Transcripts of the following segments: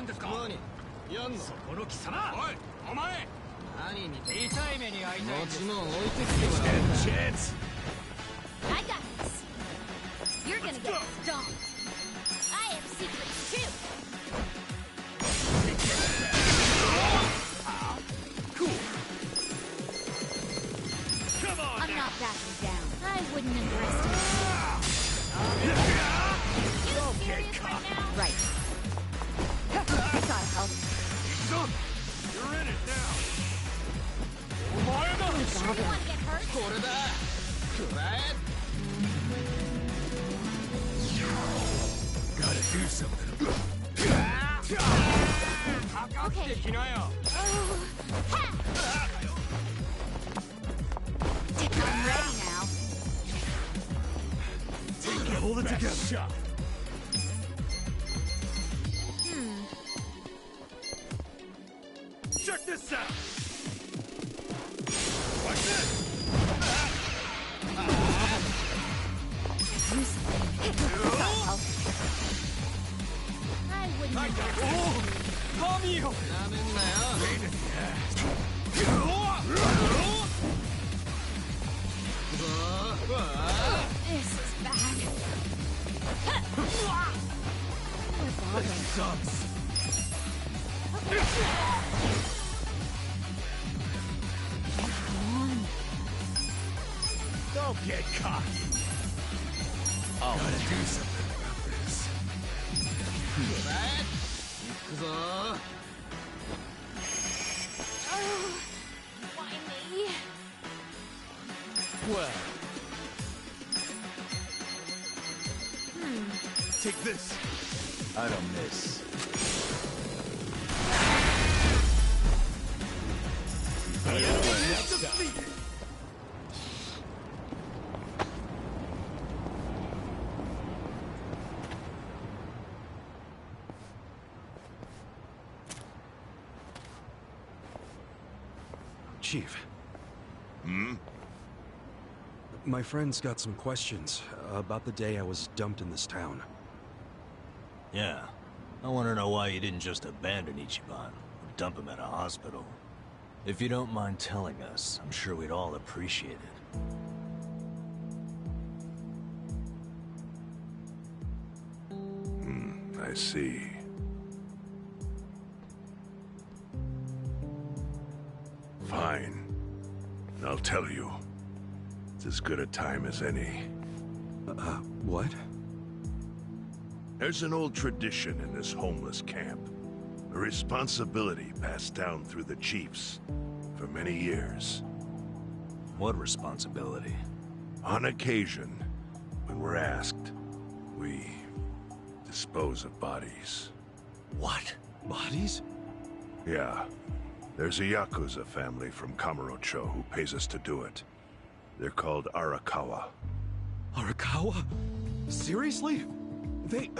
ですか。やんの。そこの貴様。おい、お前。何見て。痛い目に遭いたいんです。持ち物置いてきてもらう。チェンス。I got this. You're gonna get stomped. I have secrets too. Cool. Come on. I'm not backing down. I wouldn't underestimate you. You serious right now? Right. Gotta help. You're in it now. Sure you wanna get hurt? これだ。くらえ。Gotta do something. Okay. Oh. Ha! I'm ready now. Hold it together. Check this out. Watch this. Do something. Gotta help. I wouldn't underestimate Amigo. なめんなよ。This is bad. What This sucks. Don't get cocky. Gotta do something about this. くらえ。行くぞ。Oh, why me? Well. Take this. I don't miss. Chief. My friend's got some questions about the day I was dumped in this town. Yeah. I want to know why you didn't just abandon Ichiban, or dump him at a hospital. If you don't mind telling us, I'm sure we'd all appreciate it. I see. Fine. I'll tell you. It's as good a time as any. What? There's an old tradition in this homeless camp. A responsibility passed down through the chiefs for many years. What responsibility? On occasion, when we're asked, we dispose of bodies. What? Bodies? Yeah. There's a Yakuza family from Kamurocho who pays us to do it. They're called Arakawa. Arakawa? Seriously? They,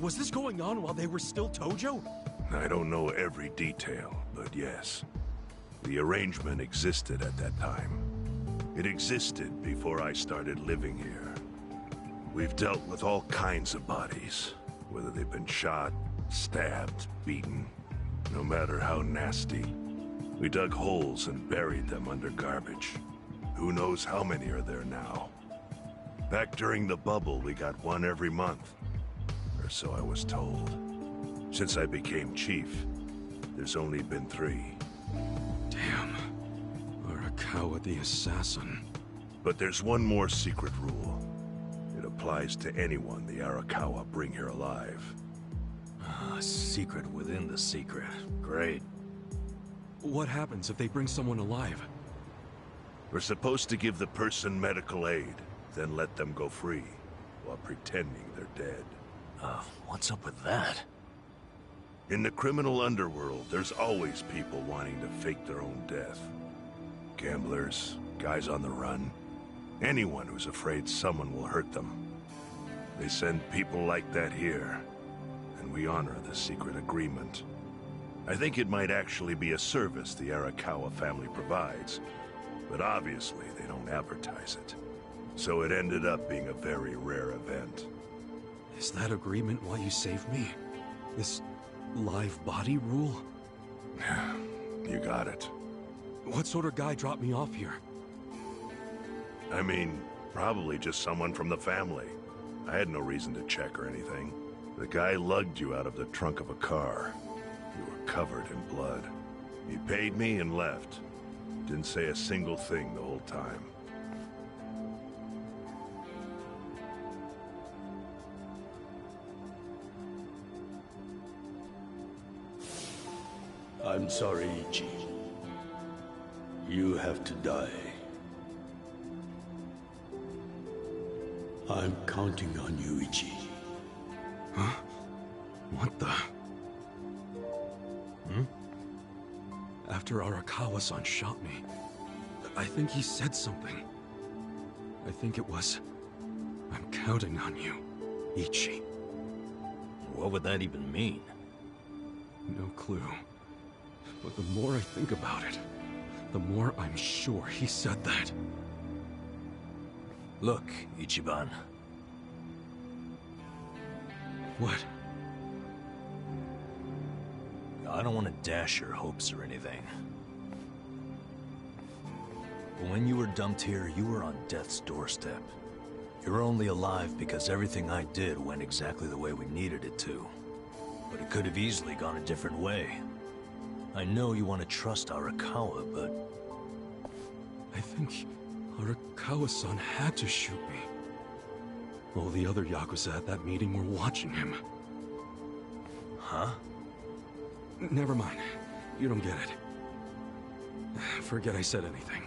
was this going on while they were still Tojo? I don't know every detail, but yes. The arrangement existed at that time. It existed before I started living here. We've dealt with all kinds of bodies, whether they've been shot, stabbed, beaten. No matter how nasty. We dug holes and buried them under garbage. Who knows how many are there now? Back during the bubble, we got one every month. Or so I was told. Since I became chief, there's only been 3. Damn. Arakawa the assassin. But there's one more secret rule. It applies to anyone the Arakawa bring here alive. A secret within the secret. Great. What happens if they bring someone alive? We're supposed to give the person medical aid, then let them go free, while pretending they're dead. What's up with that? In the criminal underworld, there's always people wanting to fake their own death. Gamblers, guys on the run, anyone who's afraid someone will hurt them. They send people like that here, and we honor the secret agreement. I think it might actually be a service the Arakawa family provides, but obviously they don't advertise it. So it ended up being a very rare event. Is that agreement why you saved me? This live body rule? You got it. What sort of guy dropped me off here? I mean, probably just someone from the family. I had no reason to check or anything. The guy lugged you out of the trunk of a car. You were covered in blood. He paid me and left. Didn't say a single thing the whole time. I'm sorry, Ichi. You have to die. I'm counting on you, Ichi. Huh? What the? After Arakawa-san shot me, I think he said something. I think it was, I'm counting on you, Ichi. What would that even mean? No clue. But the more I think about it, the more I'm sure he said that. Look, Ichiban. What? I don't want to dash your hopes or anything. But when you were dumped here, you were on death's doorstep. You're only alive because everything I did went exactly the way we needed it to. But it could have easily gone a different way. I know you want to trust Arakawa, but... I think Arakawa-san had to shoot me. All the other Yakuza at that meeting were watching him. Huh? Never mind. You don't get it. Forget I said anything.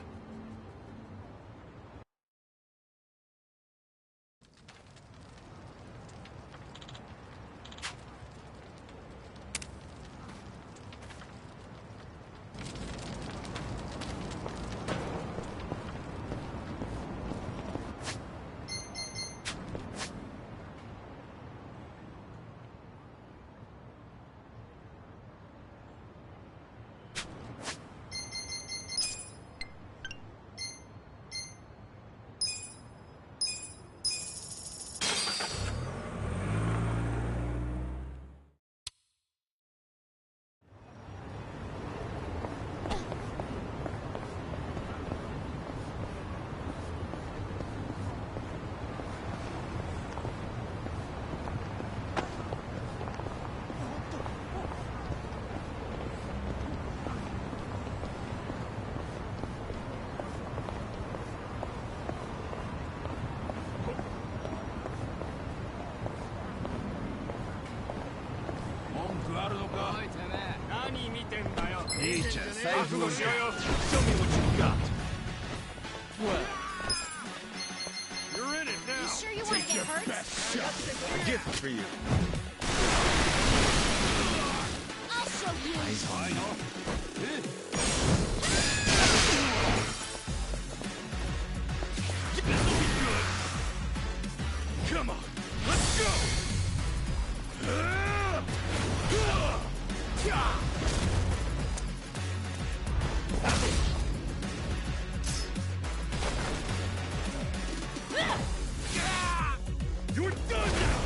Show me what you got. Well, you're in it now. You sure you want to get hurt? A gift for you. I'll show you. I know. This'll be good. Come on, let's go. You're done now!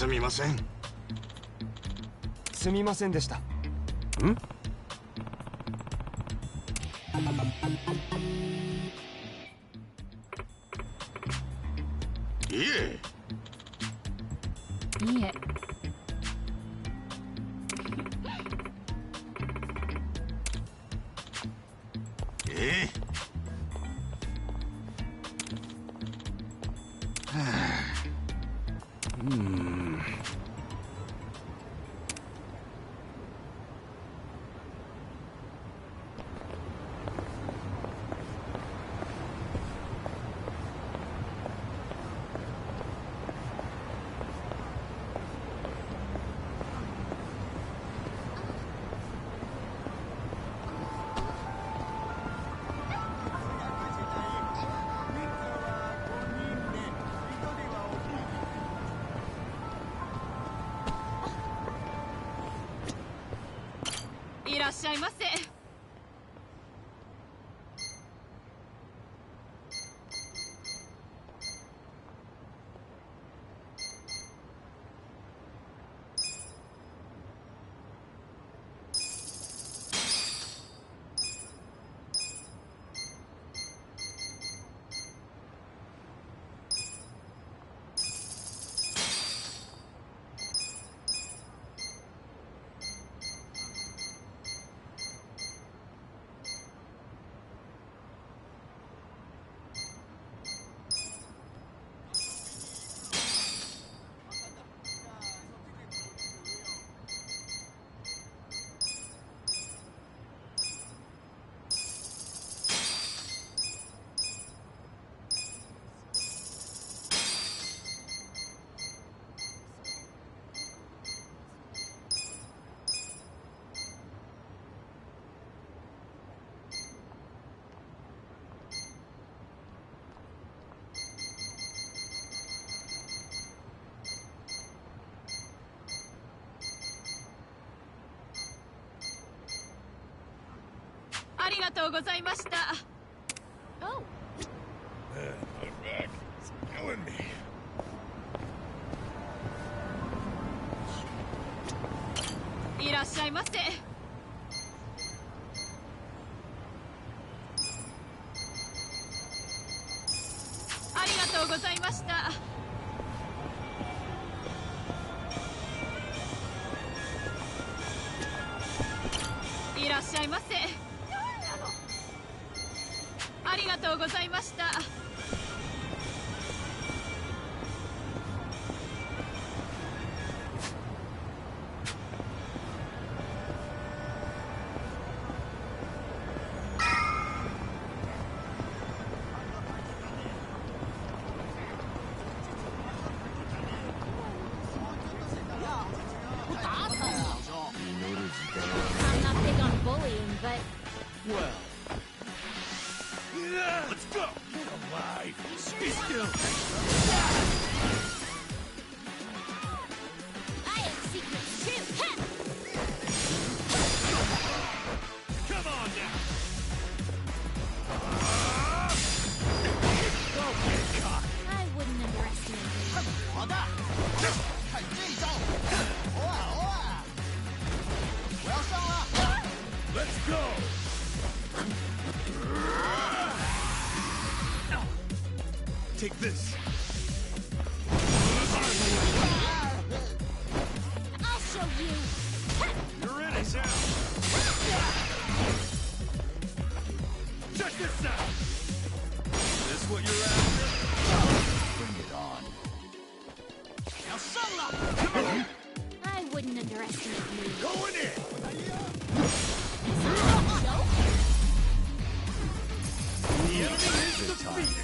すみません。すみませんでした。ん？いえ。いいえ。いらっしゃいませ。ありがとうございました。Oh. My back is killing me. いらっしゃいませ。ありがとうございました。いらっしゃいませ。ありがとうございました。I'm not big on bullying, but Well, Let's go! Get alive! Stay still! I have secrets too. Ha! Come on now! I wouldn't underestimate you. 我的，看这一招！偶尔偶尔，我要上了。 Let's go! Take this! I'll show you. You're in it now! Check this out! This what you're after? bring it on. 要上了。 I wouldn't underestimate you. Going in! Is this a joke? The enemy is defeated!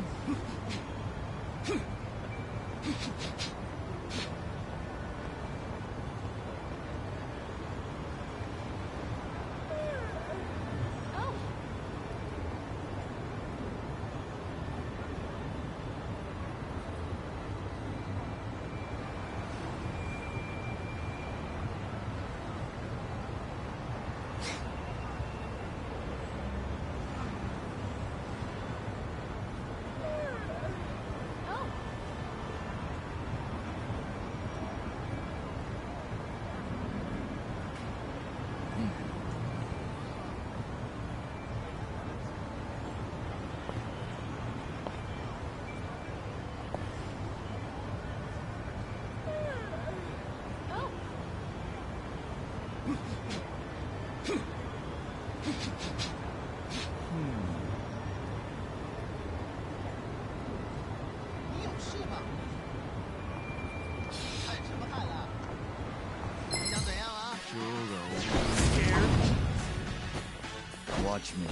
Oh. Oh. Oh. 你有事吗？看什么看了？你想怎样啊？ Watch me.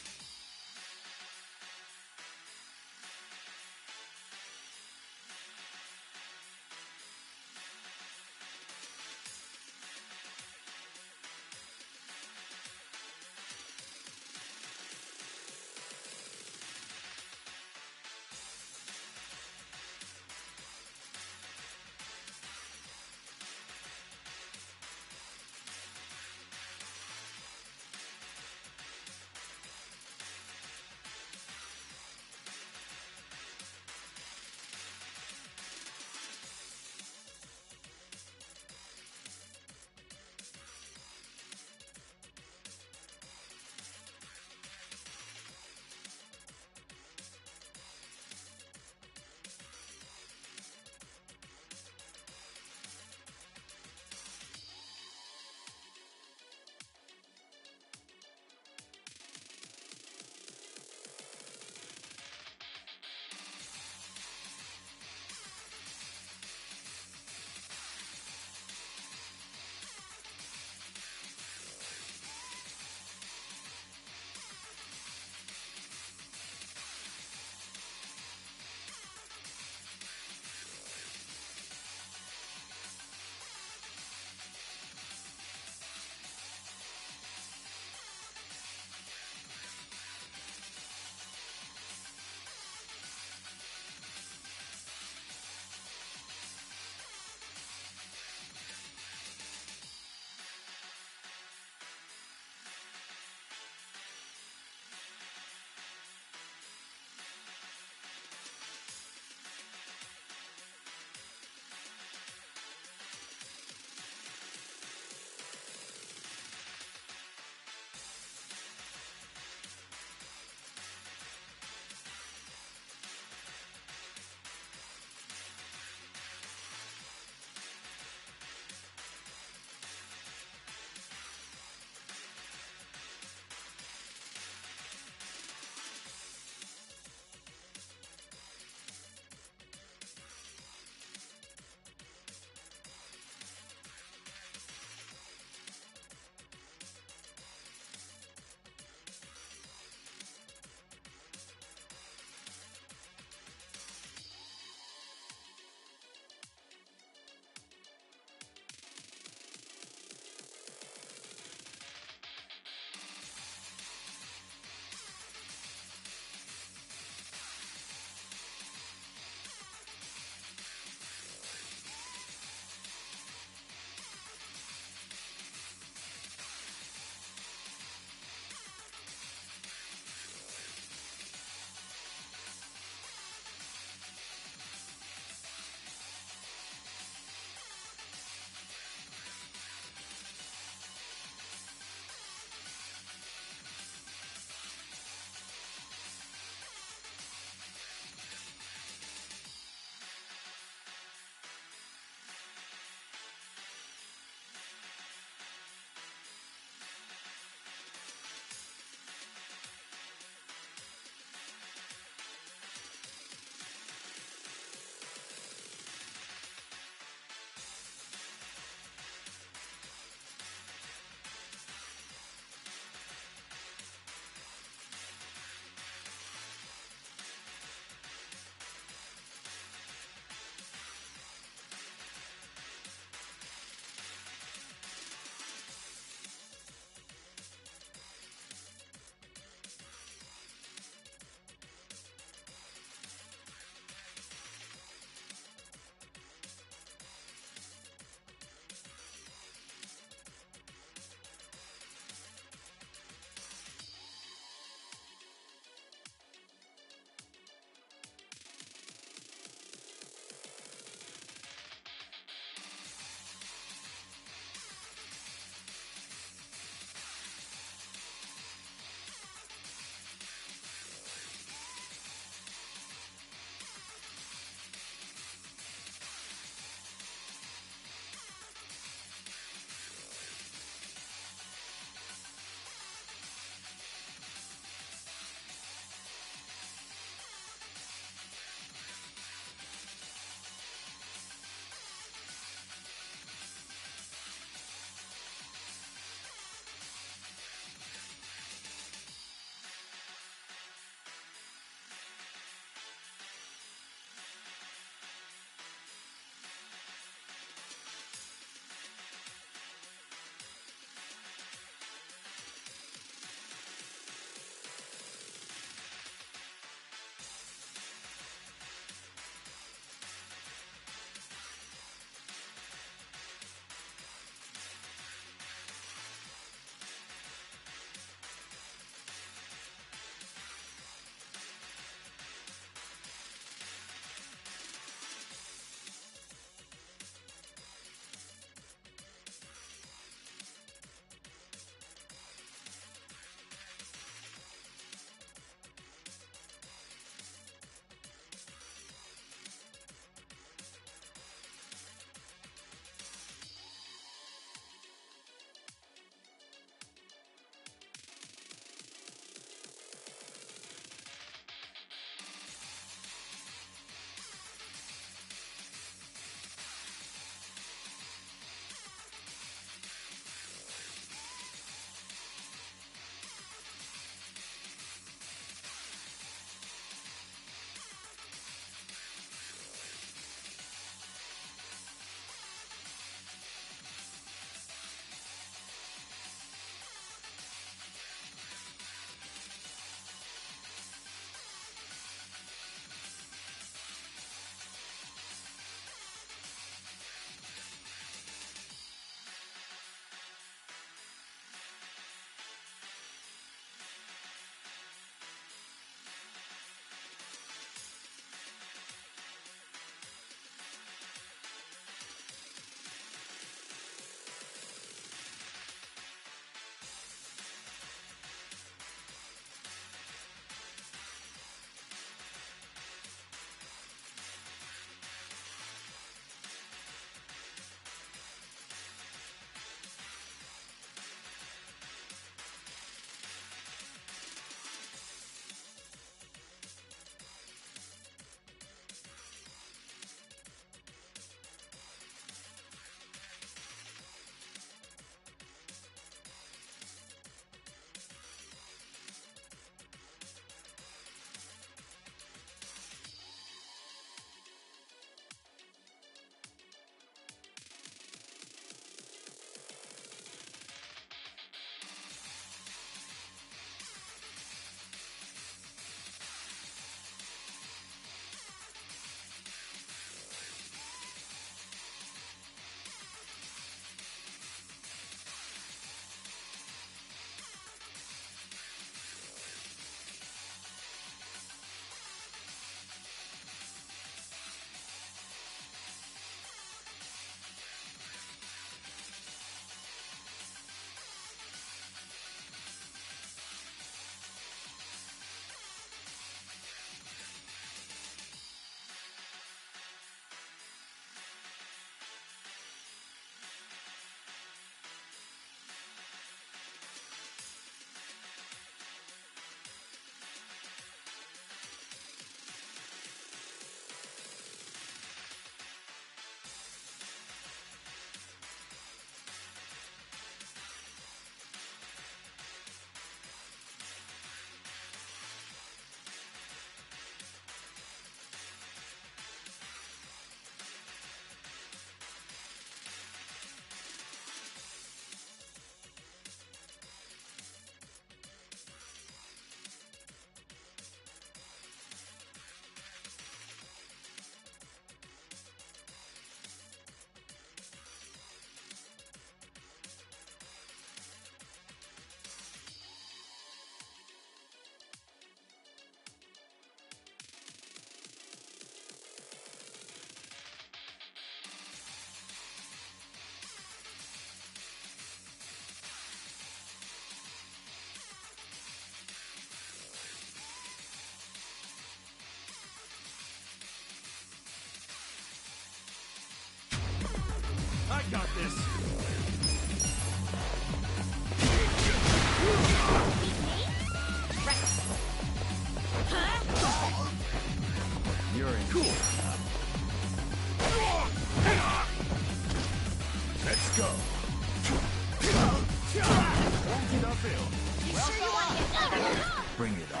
You sure you want to get... Bring it on.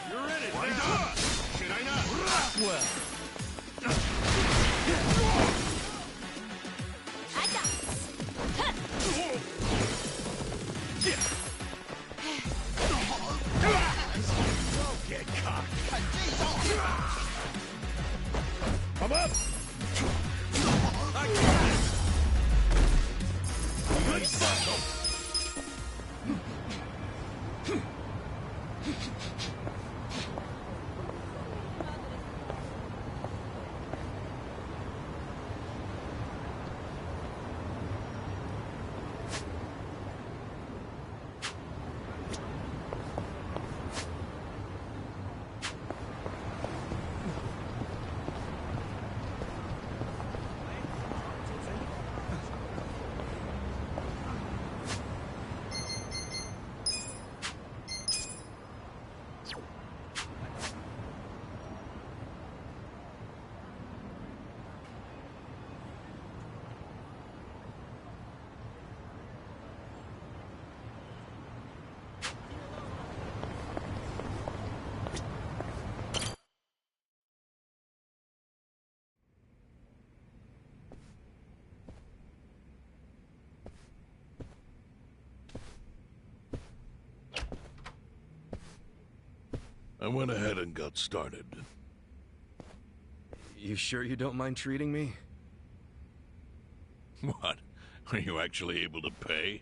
You're in it now. Should I not? Well, I got this. Don't get cocked. 看这招！ Come up. I went ahead and got started. You sure you don't mind treating me? What? Are you actually able to pay?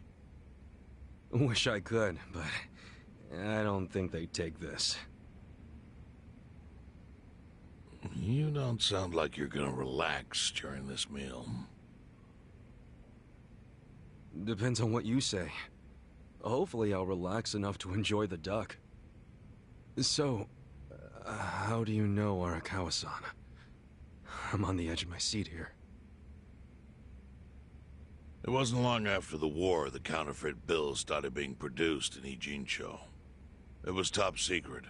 Wish I could, but I don't think they'd take this. You don't sound like you're gonna relax during this meal. Depends on what you say. Hopefully I'll relax enough to enjoy the duck. So, how do you know Arakawa-san? I'm on the edge of my seat here. It wasn't long after the war the counterfeit bills started being produced in Ijincho. It was top secret.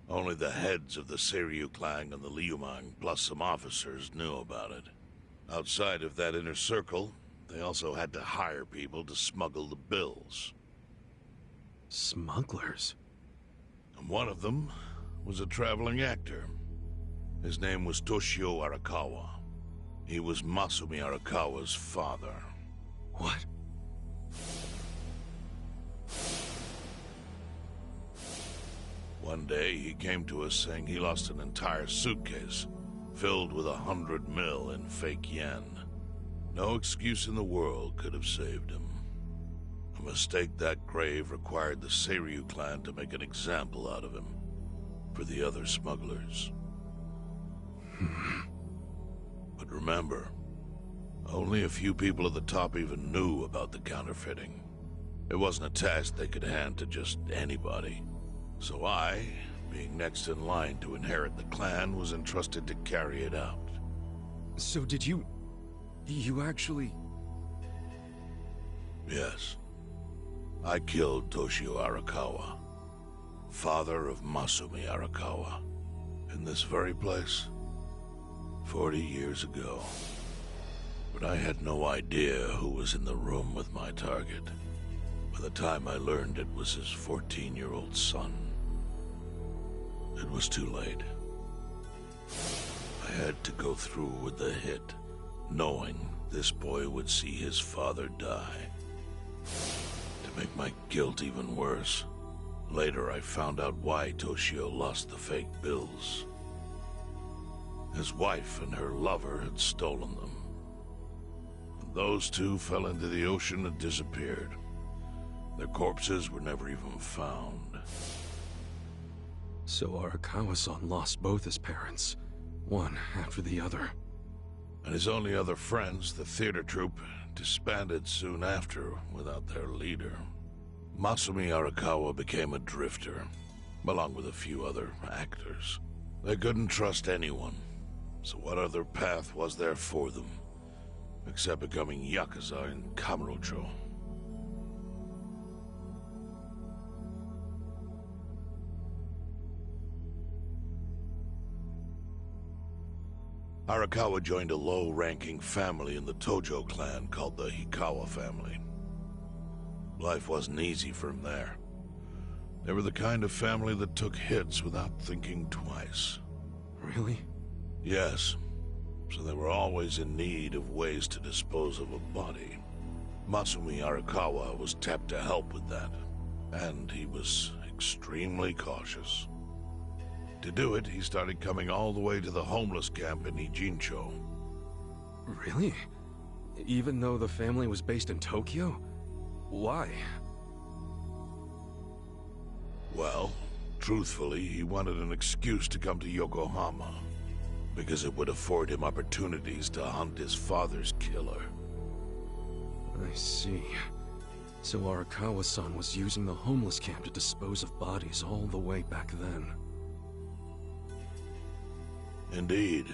Only the heads of the Seiryu clan and the Liumang, plus some officers, knew about it. Outside of that inner circle, they also had to hire people to smuggle the bills. Smugglers? And one of them was a traveling actor. His name was Toshio Arakawa. He was Masumi Arakawa's father. What? One day, he came to us saying he lost an entire suitcase filled with 100 mil in fake yen. No excuse in the world could have saved him. A mistake that grave required the Seiryu clan to make an example out of him for the other smugglers. But remember, only a few people at the top even knew about the counterfeiting. It wasn't a task they could hand to just anybody. So I, being next in line to inherit the clan, was entrusted to carry it out. So did you actually... Yes. I killed Toshio Arakawa, father of Masumi Arakawa, in this very place, 40 years ago. But I had no idea who was in the room with my target. By the time I learned it was his 14-year-old son, it was too late. I had to go through with the hit, knowing this boy would see his father die. To make my guilt even worse, later I found out why Toshio lost the fake bills. His wife and her lover had stolen them. And those two fell into the ocean and disappeared. Their corpses were never even found. So Arakawa-san lost both his parents, one after the other. And his only other friends, the theater troupe, disbanded soon after without their leader. Masumi Arakawa became a drifter, along with a few other actors. They couldn't trust anyone, so what other path was there for them, except becoming Yakuza in Kamurocho? Arakawa joined a low-ranking family in the Tojo clan called the Hikawa family. Life wasn't easy for him there. They were the kind of family that took hits without thinking twice. Really? Yes. So they were always in need of ways to dispose of a body. Masumi Arakawa was tapped to help with that, and he was extremely cautious. To do it, he started coming all the way to the homeless camp in Ijincho. Really? Even though the family was based in Tokyo? Why? Well, truthfully, he wanted an excuse to come to Yokohama, because it would afford him opportunities to hunt his father's killer. I see. So Arakawa-san was using the homeless camp to dispose of bodies all the way back then. Indeed.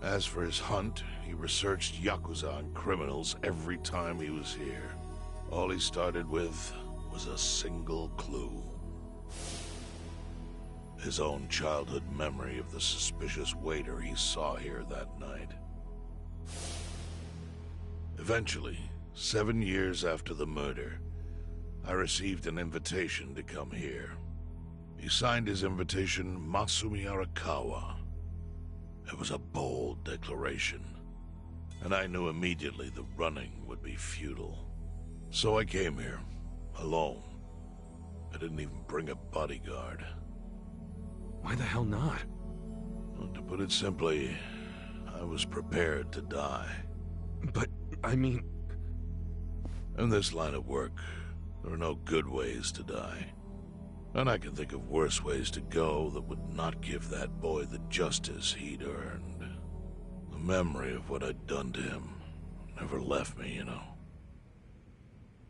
As for his hunt, he researched Yakuza and criminals every time he was here. All he started with was a single clue. His own childhood memory of the suspicious waiter he saw here that night. Eventually, 7 years after the murder, I received an invitation to come here. He signed his invitation Masumi Arakawa. It was a bold declaration, and I knew immediately the running would be futile. So I came here, alone. I didn't even bring a bodyguard. Why the hell not? Well, to put it simply, I was prepared to die. But, I mean... In this line of work, there are no good ways to die. And I can think of worse ways to go that would not give that boy the justice he'd earned. The memory of what I'd done to him never left me, you know.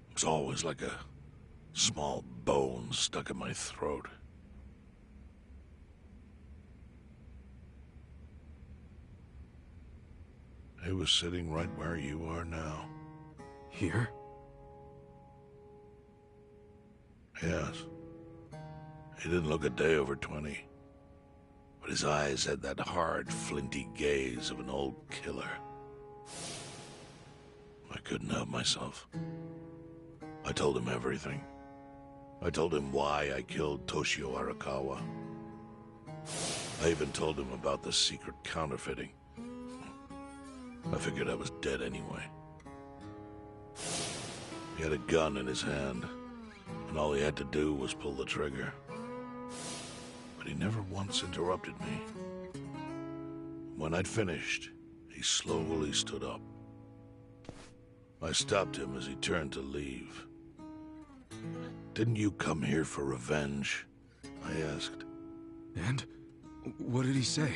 It was always like a small bone stuck in my throat. He was sitting right where you are now. Here? Yes. He didn't look a day over 20. But his eyes had that hard, flinty gaze of an old killer. I couldn't help myself. I told him everything. I told him why I killed Toshio Arakawa. I even told him about the secret counterfeiting. I figured I was dead anyway. He had a gun in his hand, and all he had to do was pull the trigger. But he never once interrupted me. When I'd finished, he slowly stood up. I stopped him as he turned to leave. "Didn't you come here for revenge?" I asked. And? What did he say?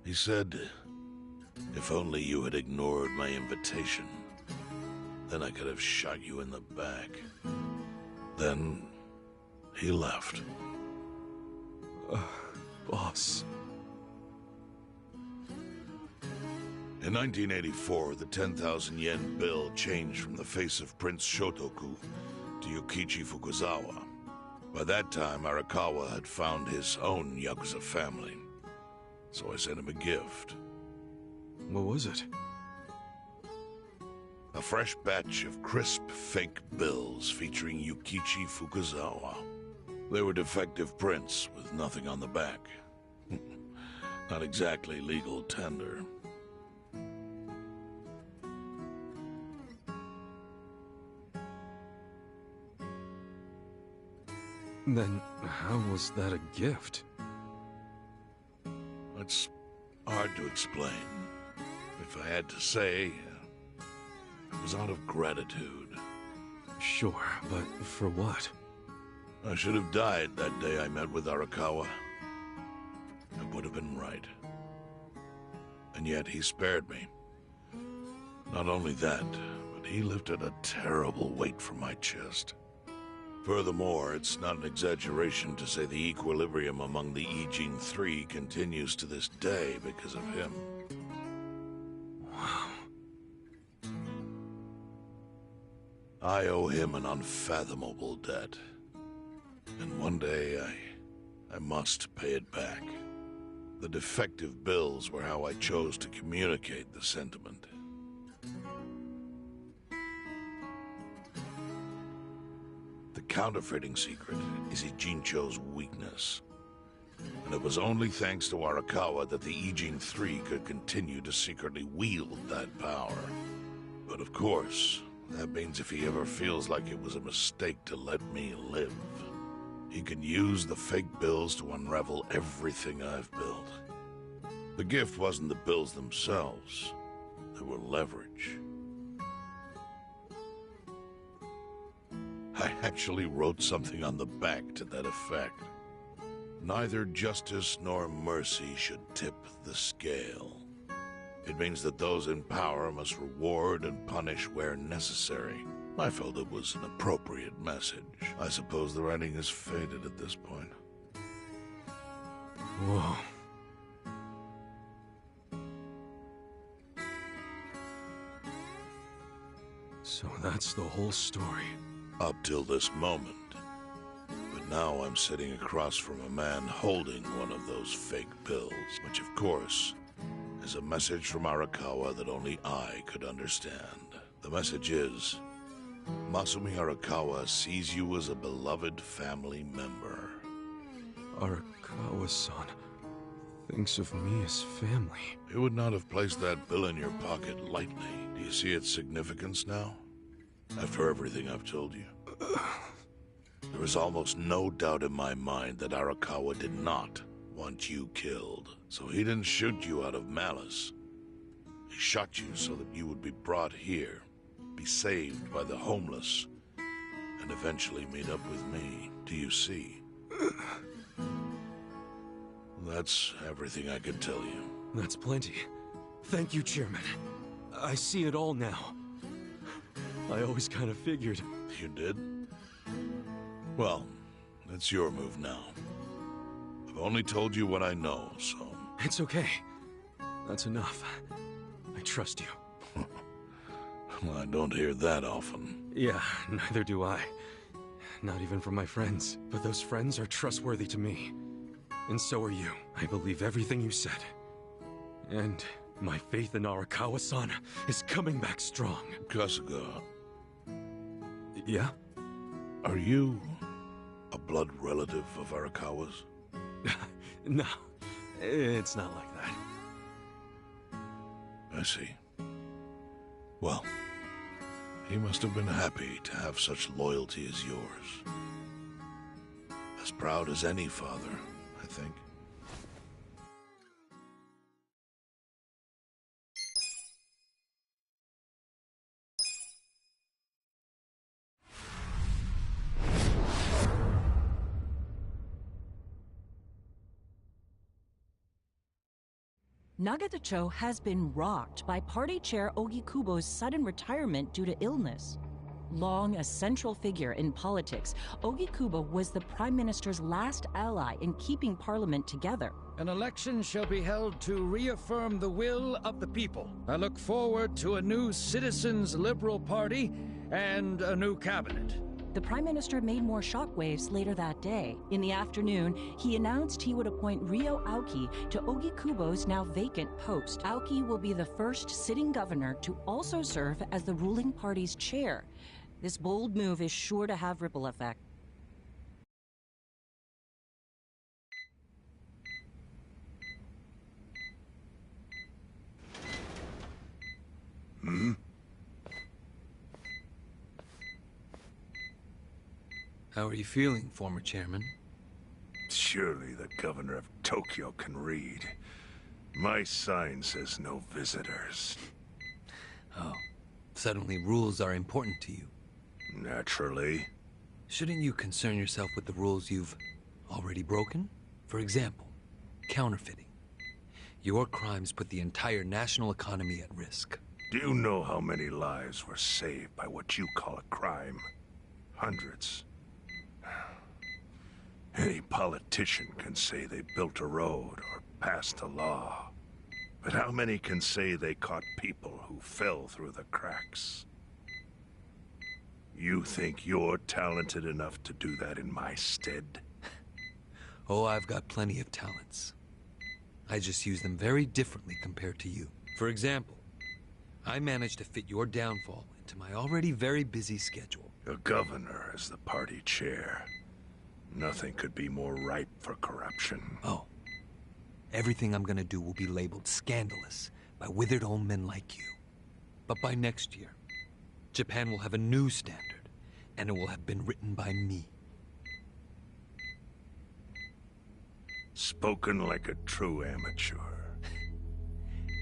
He said, "If only you had ignored my invitation, then I could have shot you in the back." Then he left. Boss. In 1984, the 10,000 yen bill changed from the face of Prince Shotoku to Yukichi Fukuzawa. By that time, Arakawa had found his own Yakuza family. So I sent him a gift. What was it? A fresh batch of crisp fake bills featuring Yukichi Fukuzawa. They were defective prints with nothing on the back. Not exactly legal tender. Then, how was that a gift? It's hard to explain. If I had to say, it was out of gratitude. Sure, but for what? I should have died that day I met with Arakawa. It would have been right. And yet he spared me. Not only that, but he lifted a terrible weight from my chest. Furthermore, it's not an exaggeration to say the equilibrium among the Ijin Three continues to this day because of him. Wow. I owe him an unfathomable debt. And one day, I must pay it back. The defective bills were how I chose to communicate the sentiment. The counterfeiting secret is Ijincho's weakness. And it was only thanks to Arakawa that the Ijin Three could continue to secretly wield that power. But of course, that means if he ever feels like it was a mistake to let me live, he can use the fake bills to unravel everything I've built. The gift wasn't the bills themselves. They were leverage. I actually wrote something on the back to that effect. Neither justice nor mercy should tip the scale. It means that those in power must reward and punish where necessary. I felt it was an appropriate message. I suppose the writing is faded at this point. Whoa. So that's the whole story. Up till this moment. But now I'm sitting across from a man holding one of those fake bills, which of course is a message from Arakawa that only I could understand. The message is, Masumi Arakawa sees you as a beloved family member. Arakawa-san thinks of me as family. You would not have placed that bill in your pocket lightly. Do you see its significance now? After everything I've told you? There is almost no doubt in my mind that Arakawa did not want you killed. So he didn't shoot you out of malice. He shot you so that you would be brought here, be saved by the homeless, and eventually meet up with me. Do you see? That's everything I can tell you. That's plenty. Thank you, Chairman. I see it all now. I always kind of figured. You did? Well, it's your move now. I've only told you what I know, so... It's okay. That's enough. I trust you. Well, I don't hear that often. Yeah, neither do I. Not even from my friends. But those friends are trustworthy to me. And so are you. I believe everything you said. And my faith in Arakawa-san is coming back strong. Kasuga, yeah? are you a blood relative of Arakawa's? No, it's not like that. I see. Well, he must have been happy to have such loyalty as yours. As proud as any father, I think. Nagatacho has been rocked by party chair Ogikubo's sudden retirement due to illness. Long a central figure in politics, Ogikubo was the Prime Minister's last ally in keeping Parliament together. An election shall be held to reaffirm the will of the people. I look forward to a new Citizens Liberal Party and a new cabinet. The Prime Minister made more shockwaves later that day. In the afternoon, he announced he would appoint Ryo Aoki to Ogikubo's now vacant post. Aoki will be the first sitting governor to also serve as the ruling party's chair. This bold move is sure to have ripple effect. How are you feeling, former chairman? Surely the governor of Tokyo can read. My sign says no visitors. Oh, suddenly rules are important to you. Naturally. Shouldn't you concern yourself with the rules you've already broken? For example, counterfeiting. Your crimes put the entire national economy at risk. Do you know how many lives were saved by what you call a crime? Hundreds. Any politician can say they built a road or passed a law. But how many can say they caught people who fell through the cracks? You think you're talented enough to do that in my stead? Oh, I've got plenty of talents. I just use them very differently compared to you. For example, I managed to fit your downfall into my already very busy schedule. A governor as the party chair. Nothing could be more ripe for corruption. Oh. Everything I'm gonna do will be labeled scandalous by withered old men like you. But by next year, Japan will have a new standard, and it will have been written by me. Spoken like a true amateur.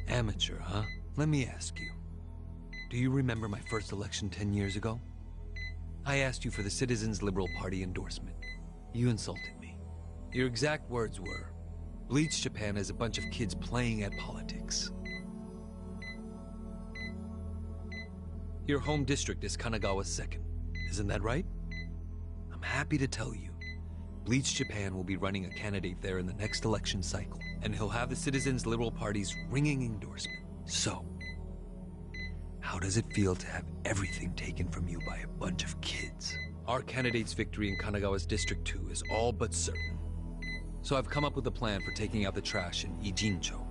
Amateur, huh? Let me ask you. Do you remember my first election 10 years ago? I asked you for the Citizens Liberal Party endorsement. You insulted me. Your exact words were, Bleach Japan is a bunch of kids playing at politics. Your home district is Kanagawa's second, isn't that right? I'm happy to tell you, Bleach Japan will be running a candidate there in the next election cycle, and he'll have the Citizens Liberal Party's ringing endorsement. So, how does it feel to have everything taken from you by a bunch of kids? Our candidate's victory in Kanagawa's District 2 is all but certain. So I've come up with a plan for taking out the trash in Ijincho.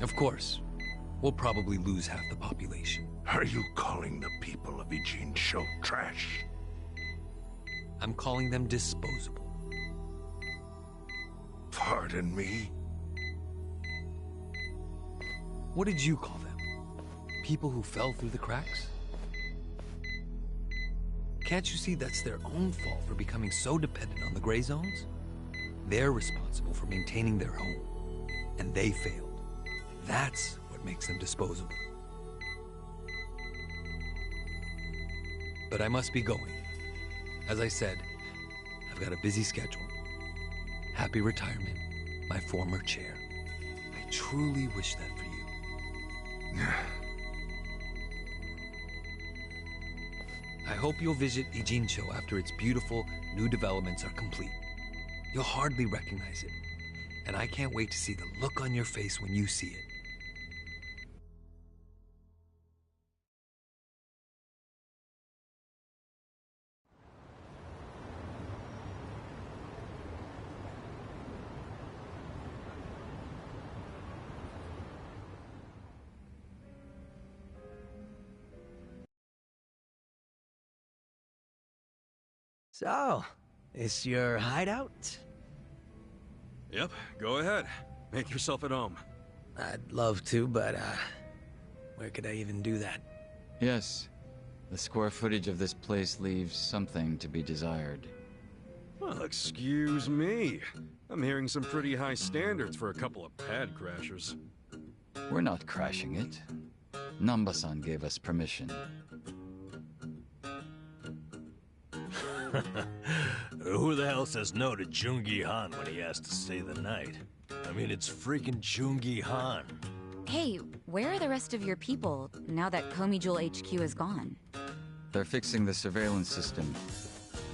Of course, we'll probably lose half the population. Are you calling the people of Ijincho trash? I'm calling them disposable. Pardon me? What did you call them? People who fell through the cracks? Can't you see that's their own fault for becoming so dependent on the gray zones? They're responsible for maintaining their home, and they failed. That's what makes them disposable. But I must be going. As I said, I've got a busy schedule. Happy retirement, my former chair. I truly wish that for you. I hope you'll visit Ijincho after its beautiful new developments are complete. You'll hardly recognize it, and I can't wait to see the look on your face when you see it. So, this your hideout? Yep, go ahead. Make yourself at home. I'd love to, but, where could I even do that? Yes. The square footage of this place leaves something to be desired. Well, excuse me. I'm hearing some pretty high standards for a couple of pad crashers. We're not crashing it. Namba-san gave us permission. Who the hell says no to Jungi Han when he has to stay the night? I mean, it's freaking Jungi Han. Hey, where are the rest of your people now that Komijul HQ is gone? They're fixing the surveillance system.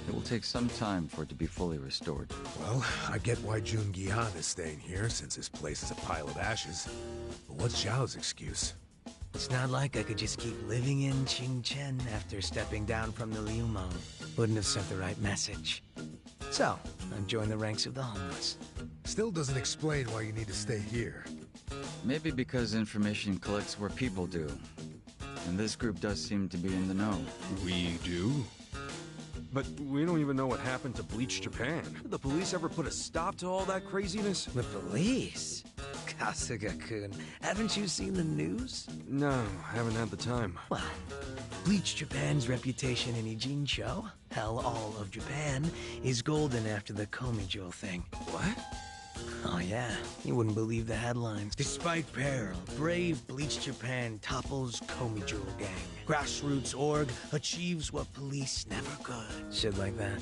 It will take some time for it to be fully restored. Well, I get why Jungi Han is staying here, since his place is a pile of ashes. But what's Zhao's excuse? It's not like I could just keep living in Qingchen after stepping down from the Liumang. Wouldn't have sent the right message. So, I've joined the ranks of the homeless. Still doesn't explain why you need to stay here. Maybe because information collects where people do. And this group does seem to be in the know. We do? But we don't even know what happened to Bleach Japan. Did the police ever put a stop to all that craziness? The police? Kasuga-kun, haven't you seen the news? No, haven't had the time. Well, Bleach Japan's reputation in Ijincho, hell, all of Japan, is golden after the Komijul thing. What? Oh yeah, you wouldn't believe the headlines. Despite peril, brave Bleach Japan topples Komijul gang. Grassroots org achieves what police never could. Shit like that.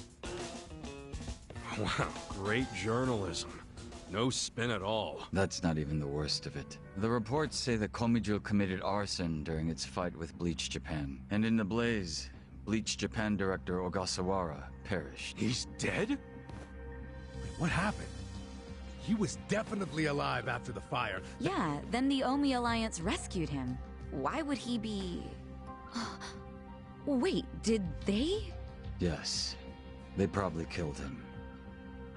Wow, great journalism. No spin at all. That's not even the worst of it. The reports say that Komijul committed arson during its fight with Bleach Japan. And in the blaze, Bleach Japan director Ogasawara perished. He's dead? Wait, what happened? He was definitely alive after the fire. Yeah, then the Omi Alliance rescued him. Why would he be... Wait, did they? Yes. They probably killed him.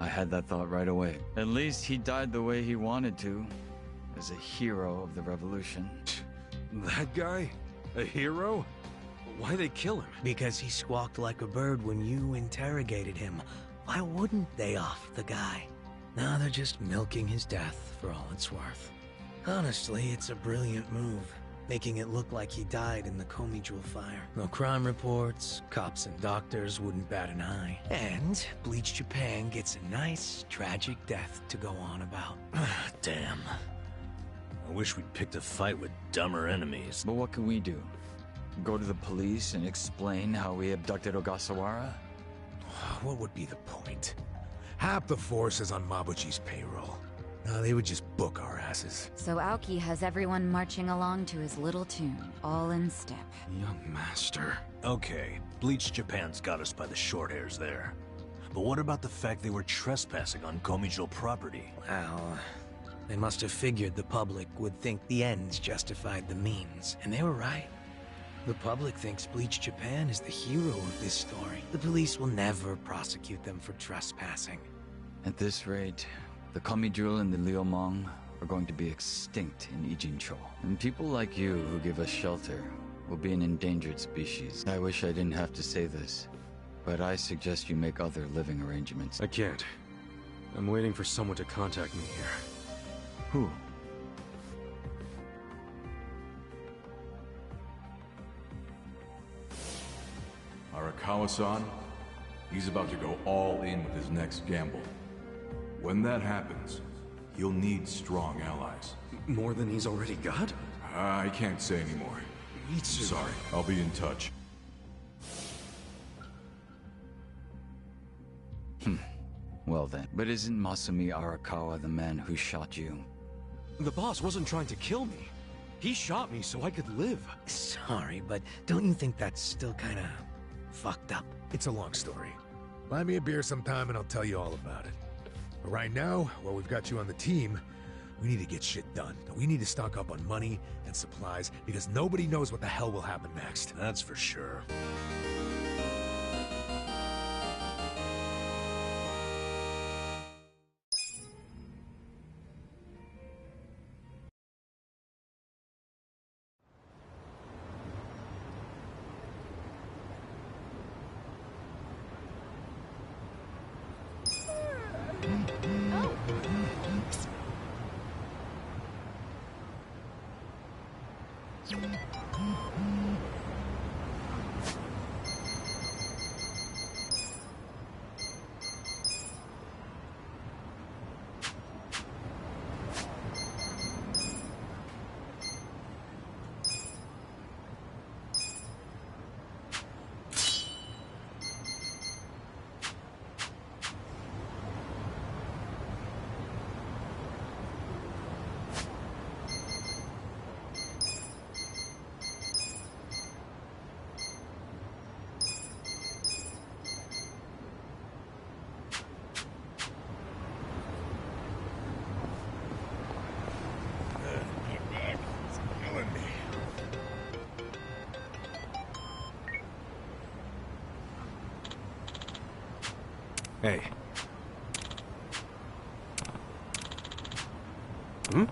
I had that thought right away. At least he died the way he wanted to, as a hero of the revolution. That guy? A hero? Why'd they kill him? Because he squawked like a bird when you interrogated him. Why wouldn't they off the guy? Now they're just milking his death for all it's worth. Honestly, it's a brilliant move, making it look like he died in the Komi Jewel fire. No crime reports, cops and doctors wouldn't bat an eye. And Bleach Japan gets a nice, tragic death to go on about. Damn. I wish we'd picked a fight with dumber enemies. But what can we do? Go to the police and explain how we abducted Ogasawara? What would be the point? Half the force is on Mabuchi's payroll. They would just book our asses. So Aoki has everyone marching along to his little tune, all in step. Young master. Okay, Bleach Japan's got us by the short hairs there. But what about the fact they were trespassing on Komijul property? Well, they must have figured the public would think the ends justified the means, and they were right. The public thinks Bleach Japan is the hero of this story. The police will never prosecute them for trespassing. At this rate, the Komijul and the Liumang are going to be extinct in Ijincho. And people like you who give us shelter will be an endangered species. I wish I didn't have to say this, but I suggest you make other living arrangements. I can't. I'm waiting for someone to contact me here. Who? Arakawa-san, he's about to go all in with his next gamble. When that happens, he'll need strong allies. More than he's already got? I can't say anymore. Sorry, I'll be in touch. Well then, but isn't Masumi Arakawa the man who shot you? The boss wasn't trying to kill me. He shot me so I could live. Sorry, but don't you think that's still kinda fucked up? It's a long story. Buy me a beer sometime and I'll tell you all about it. But right now, while we've got you on the team, we need to get shit done. We need to stock up on money and supplies because nobody knows what the hell will happen next. That's for sure. Hey. Hmm?